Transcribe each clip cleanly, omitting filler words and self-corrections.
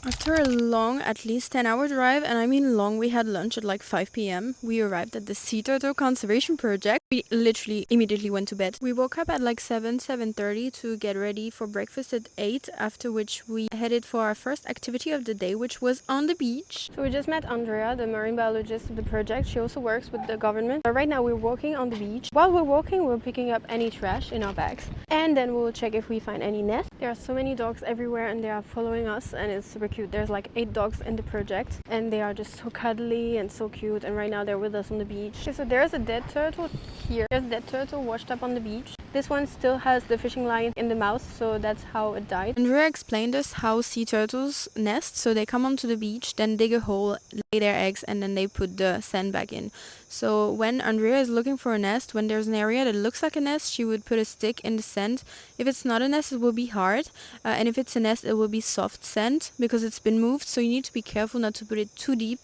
After a long, at least 10-hour drive, and I mean long, we had lunch at like 5 p.m. We arrived at the Sea Turtle Conservation Project. We literally immediately went to bed. We woke up at like 7:30 to get ready for breakfast at 8, after which we headed for our first activity of the day, which was on the beach. So we just met Andrea, the marine biologist of the project. She also works with the government. Right now we're walking on the beach. While we're walking, we're picking up any trash in our bags. And then we'll check if we find any nests. There are so many dogs everywhere and they are following us, and it's super cute. There's like 8 dogs in the project and they are just so cuddly and so cute, and right now they're with us on the beach. Okay, so there's a dead turtle here. There's a dead turtle washed up on the beach. This one still has the fishing line in the mouth, so that's how it died. Andrea explained us how sea turtles nest. So they come onto the beach, then dig a hole, lay their eggs, and then they put the sand back in. So when Andrea is looking for a nest, when there's an area that looks like a nest, she would put a stick in the sand. If it's not a nest, it will be hard, and if it's a nest, it will be soft sand because it's been moved. So you need to be careful not to put it too deep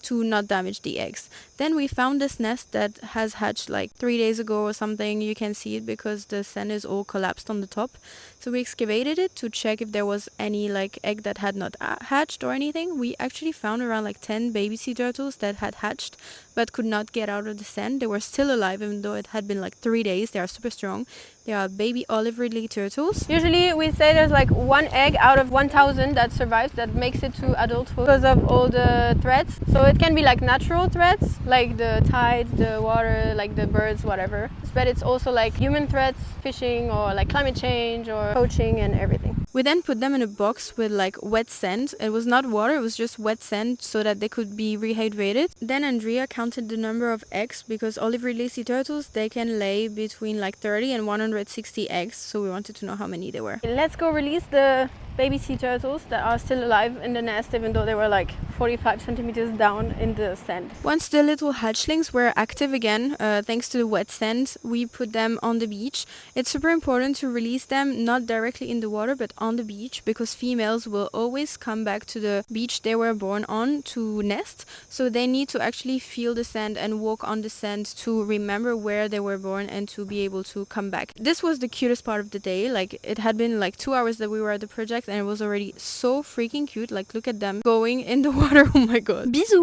to not damage the eggs. Then we found this nest that has hatched like 3 days ago or something. You can see it because the sand is all collapsed on the top. So we excavated it to check if there was any like egg that had not hatched or anything. We actually found around like 10 baby sea turtles that had hatched but could not get out of the sand. They were still alive even though it had been like 3 days. They are super strong. They are baby olive ridley turtles. Usually we say there's like 1 egg out of 1,000 that survives, that makes it to adulthood because of all the threats. So it can be like natural threats, like the tide, the water, like the birds, whatever. But it's also like human threats, fishing or like climate change or poaching and everything. We then put them in a box with like wet sand. It was not water, it was just wet sand so that they could be rehydrated. Then Andrea counted the number of eggs because olive ridley sea turtles, they can lay between like 30 and 160 eggs. So we wanted to know how many there were. Let's go release the baby sea turtles that are still alive in the nest, even though they were like 45 centimeters down in the sand. Once the little hatchlings were active again, thanks to the wet sand, we put them on the beach. It's super important to release them not directly in the water but on the beach, because females will always come back to the beach they were born on to nest. So they need to actually feel the sand and walk on the sand to remember where they were born and to be able to come back. This was the cutest part of the day. Like, it had been like 2 hours that we were at the project and it was already so freaking cute. Like, look at them going in the water. Oh my god. Bisous.